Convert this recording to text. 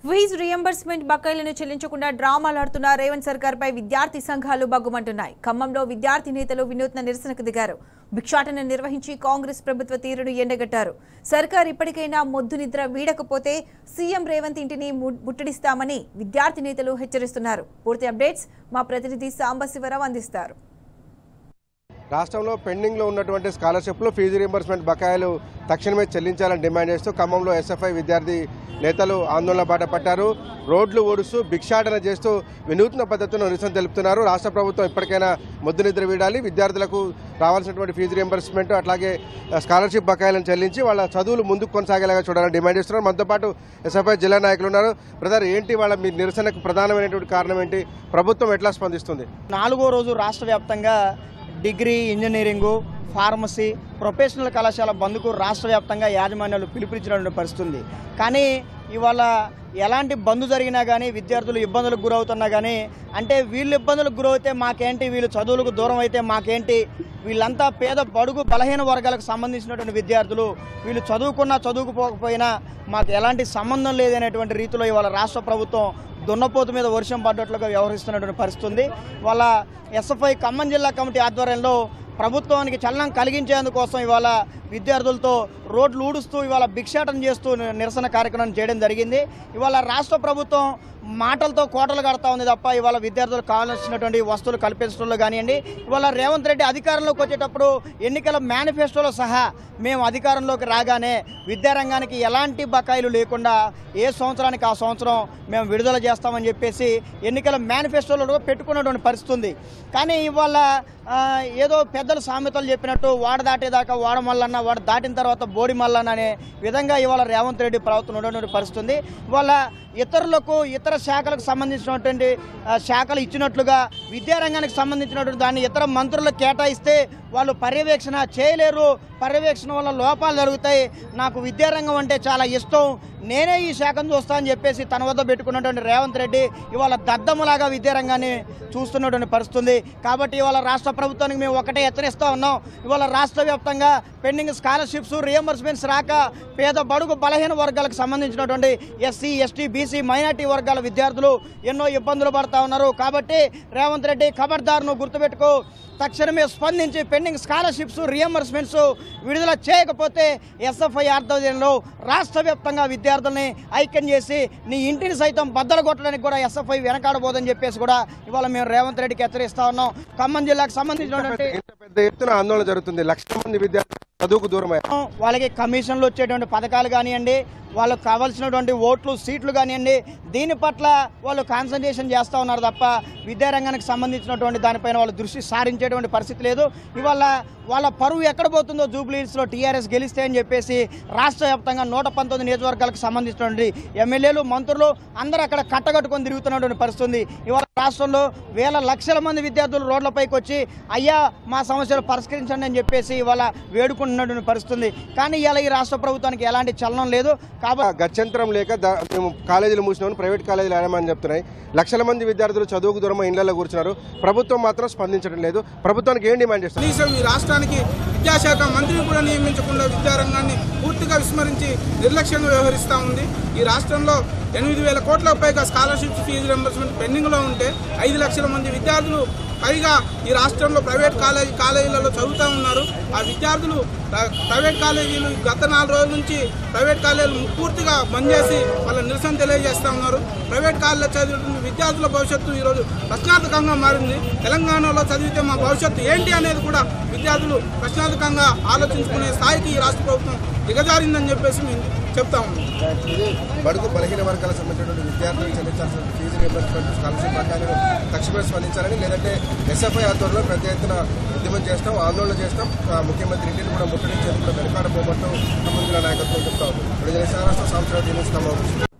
Fee reimbursement బకాయిలను చెల్లించకుండా డ్రామాలాడుతున్న రేవంత్ సర్కార్పై విద్యార్థి సంఘాలు బగ్గుమంటున్నాయి. ఖమ్మంలో విద్యార్థి నేతలు వినూత్న నిరసనకు దిగారు. భిక్షాటన నిర్వహించి కాంగ్రెస్ ప్రభుత్వ తీరును ఎండగట్టారు. సర్కార్ ఇప్పటికైనా మొద్దు నిద్ర వీడకపోతే సీఎం రేవంత్ ఇంటిని ముట్టడిస్తామని విద్యార్థి నేతలు హెచ్చరిస్తున్నారు. పూర్తి అప్డేట్స్ మా ప్రతినిధి సాంబశివరావు అందిస్తారు. రాష్ట్రంలో పెండింగ్లో ఉన్నటువంటి స్కాలర్షిప్లు ఫీజు రీయింబర్స్మెంట్ బకాయిలు తక్షణమే చెల్లించాలని డిమాండ్ చేస్తూ ఖమ్మంలో ఎస్ఎఫ్ఐ విద్యార్థి నేతలు ఆందోళన బాట పట్టారు. రోడ్లు ఓడుస్తూ భిక్షాటన చేస్తూ వినూత్న పద్ధతిలో నిరసన తెలుపుతున్నారు. రాష్ట్ర ప్రభుత్వం ఇప్పటికైనా మొద్దు నిద్ర వీడాలి, విద్యార్థులకు రావాల్సినటువంటి ఫీజు రీయింబర్స్మెంట్ అట్లాగే స్కాలర్షిప్ బకాయిలను చెల్లించి వాళ్ళ చదువులు ముందుకు కొనసాగేలాగా చూడాలని డిమాండ్ చేస్తున్నారు. మనతో పాటు ఎస్ఎఫ్ఐ జిల్లా నాయకులు ఉన్నారు. బ్రదర్, ఏంటి వాళ్ళ మీ నిరసనకు ప్రధానమైనటువంటి కారణం ఏంటి? ప్రభుత్వం ఎట్లా స్పందిస్తుంది? 4వ రోజు రాష్ట్ర వ్యాప్తంగా డిగ్రీ, ఇంజనీరింగు, ఫార్మసీ, ప్రొఫెషనల్ కళాశాల బంద్కు రాష్ట్ర వ్యాప్తంగా యాజమాన్యాలు పిలుపునిచ్చినటువంటి పరిస్థితుంది. కానీ ఇవాళ ఎలాంటి బంద్ జరిగినా కానీ విద్యార్థులు ఇబ్బందులకు గురవుతున్నా కానీ అంటే వీళ్ళు ఇబ్బందులకు గురవుతే మాకేంటి, వీళ్ళు చదువులకు దూరం అయితే మాకేంటి, వీళ్ళంతా పేద బడుగు బలహీన వర్గాలకు సంబంధించినటువంటి విద్యార్థులు, వీళ్ళు చదువుకున్నా చదువుకుపోకపోయినా మాకు ఎలాంటి సంబంధం లేదనేటువంటి రీతిలో ఇవాళ రాష్ట్ర ప్రభుత్వం దున్నపోతు మీద వర్షం పడ్డట్లుగా వ్యవహరిస్తున్నటువంటి పరిస్థితి ఉంది. వాళ్ళ ఎస్ఎఫ్ఐ ఖమ్మం జిల్లా కమిటీ ఆధ్వర్యంలో ప్రభుత్వానికి చలనం కలిగించేందుకోసం ఇవాళ విద్యార్థులతో రోడ్లు ఊడుస్తూ ఇవాళ భిక్షాటన చేస్తూ నిరసన కార్యక్రమం చేయడం జరిగింది. ఇవాళ రాష్ట్ర ప్రభుత్వం మాటలతో కోటలు కడతా ఉంది తప్ప ఇవాళ విద్యార్థులకు కావాల్సినటువంటి వస్తువులు కల్పించడంలో కానివ్వండి, ఇవాళ రేవంత్ రెడ్డి అధికారంలోకి వచ్చేటప్పుడు ఎన్నికల మేనిఫెస్టోలో సహా మేము అధికారంలోకి రాగానే విద్యారంగానికి ఎలాంటి బకాయిలు లేకుండా ఏ సంవత్సరానికి ఆ సంవత్సరం మేము విడుదల చేస్తామని చెప్పేసి ఎన్నికల మేనిఫెస్టోలో పెట్టుకున్నటువంటి పరిస్థితి ఉంది. కానీ ఇవాళ ఏదో పెద్దలు సామెతలు చెప్పినట్టు వాడ దాటేదాకా వాడ మల్లన్న, వాడు దాటిన తర్వాత బోడి మల్లన్న అనే విధంగా ఇవాళ రేవంత్ రెడ్డి ప్రవర్తన ఉన్నటువంటి పరిస్థితి ఉంది. ఇవాళ ఇతరులకు ఇతర శాఖలకు సంబంధించినటువంటి శాఖలు ఇచ్చినట్లుగా విద్యారంగానికి సంబంధించినటువంటి దాన్ని ఇతర మంత్రులకు కేటాయిస్తే వాళ్ళు పర్యవేక్షణ చేయలేరు, పర్యవేక్షణ వల్ల లోపాలు జరుగుతాయి, నాకు విద్యారంగం అంటే చాలా ఇష్టం, నేనే ఈ శాఖను చూస్తా అని చెప్పేసి తన వద్ద పెట్టుకున్నటువంటి రేవంత్ రెడ్డి ఇవాళ దద్దమ్మలాగా విద్యారంగాన్ని చూస్తున్నటువంటి పరిస్థితి ఉంది. కాబట్టి ఇవాళ రాష్ట్ర ప్రభుత్వానికి మేము ఒకటే హెచ్చరిస్తూ ఉన్నాం. ఇవాళ రాష్ట్ర వ్యాప్తంగా పెండింగ్ స్కాలర్షిప్స్, రియంబర్స్మెంట్స్ రాక పేద బడుగు బలహీన వర్గాలకు సంబంధించినటువంటి ఎస్సీ, ఎస్టీ, బీసీ, మైనార్టీ వర్గాల విద్యార్థులు ఎన్నో ఇబ్బందులు పడుతూ ఉన్నారు. కాబట్టి రేవంత్ రెడ్డి ఖబర్దార్ను గుర్తుపెట్టుకో, తక్షణమే స్పందించి పెండింగ్ స్కాలర్షిప్స్, రియంబర్స్మెంట్స్ విడుదల చేయకపోతే ఎస్ఎఫ్ఐ ఆధ్వర్యంలో రాష్ట్ర వ్యాప్తంగా విద్యార్థుల్ని ఐక్యం చేసి నీ ఇంటిని సైతం బద్దలు కొట్టడానికి కూడా ఎస్ఎఫ్ఐ వెనకాడబోదని చెప్పేసి కూడా ఇవాళ మేము రేవంత్ రెడ్డికి హెచ్చరిస్తా ఉన్నాం. ఖమ్మం జిల్లాకు సంబంధించినటువంటి పెద్ద ఎత్తున ఆందోళన జరుగుతుంది. లక్షల మంది విద్యార్థులు చదువుకు దూరమయ్యారు. వాళ్ళకి కమిషన్లు వచ్చేటువంటి పథకాలు కానివ్వండి, వాళ్ళకు కావాల్సినటువంటి ఓట్లు, సీట్లు కానివ్వండి, దీని పట్ల వాళ్ళు కాన్సన్ట్రేషన్ చేస్తూ ఉన్నారు తప్ప విద్యారంగానికి సంబంధించినటువంటి దానిపైన వాళ్ళు దృష్టి సారించేటువంటి పరిస్థితి లేదు. ఇవాళ వాళ్ళ పరువు ఎక్కడ పోతుందో, జూబ్లీహిల్స్లో టీఆర్ఎస్ గెలిస్తే అని చెప్పేసి రాష్ట్ర వ్యాప్తంగా 119 నియోజకవర్గాలకు సంబంధించినటువంటి ఎమ్మెల్యేలు, మంత్రులు అందరూ అక్కడ కట్టగట్టుకొని తిరుగుతున్నటువంటి పరిస్థితి ఉంది. ఇవాళ రాష్ట్రంలో వేల లక్షల మంది విద్యార్థులు రోడ్లపైకి వచ్చి అయ్యా మా సమస్యలు పరిష్కరించండి అని చెప్పేసి ఇవాళ వేడుకుంటున్నటువంటి పరిస్థితి ఉంది. కానీ ఇవాళ ఈ రాష్ట్ర ప్రభుత్వానికి ఎలాంటి చలనం లేదు. కాబట్టి గత్యంతరం లేక మేము కాలేజీలు మూసినామని ప్రైవేట్ కాలేజీలు ఆడమని చెప్తున్నాయి. లక్షల మంది విద్యార్థులు చదువుకు దూరమై ఇళ్లలో కూర్చున్నారు. ప్రభుత్వం మాత్రం స్పందించడం లేదు. ప్రభుత్వానికి ఏం డిమాండ్ చేస్తారు? కనీసం ఈ రాష్ట్రానికి విద్యాశాఖ మంత్రిని కూడా నియమించకుండా విద్యారంగాన్ని పూర్తిగా విస్మరించి నిర్లక్ష్యంగా వ్యవహరిస్తూ ఉంది. ఈ రాష్ట్రంలో 8,000 కోట్లకు పైగా స్కాలర్షిప్స్, ఫీజు రింబర్స్మెంట్ పెండింగ్లో ఉంటే 5 లక్షల మంది విద్యార్థులు పైగా ఈ రాష్ట్రంలో ప్రైవేట్ కాలేజీలలో చదువుతూ ఉన్నారు. ఆ విద్యార్థులు ప్రైవేట్ కాలేజీలు గత 4 రోజుల నుంచి ప్రైవేట్ కాలేజీలు పూర్తిగా బంద్ చేసి వాళ్ళ నిరసన తెలియజేస్తూ ఉన్నారు. ప్రైవేట్ కాలేజీలో చదువుతున్న విద్యార్థుల భవిష్యత్తు ఈరోజు ప్రశ్నార్థకంగా మారింది. తెలంగాణలో చదివితే మా భవిష్యత్తు ఏంటి అనేది కూడా విద్యార్థులు ప్రశ్నార్థకంగా ఆలోచించుకునే స్థాయికి ఈ రాష్ట్ర ప్రభుత్వం దిగజారిందని చెప్పేసి మేము చెప్తా ఉన్నాం. బడుగు బలహీన వర్గాలకు సంబంధించినటువంటి విద్యార్థులు చెల్లించాల్సిన ఫీజు రీయింబర్స్మెంట్, స్కాలర్షిప్ బకాయిలను తక్షణమే స్పందించాలని, లేదంటే ఎస్ఎఫ్ఐ ఆధ్వర్యంలో పెద్ద ఎత్తున ఉద్యమం చేస్తాం, ఆందోళన చేస్తాం, ముఖ్యమంత్రి ఇంటిని కూడా ముట్టడించేందుకు కూడా వెనకాడబోమంటూ ఖమ్మం జిల్లా నాయకత్వం చెప్తా ఉంది. రాష్ట్ర సంవత్సరాలు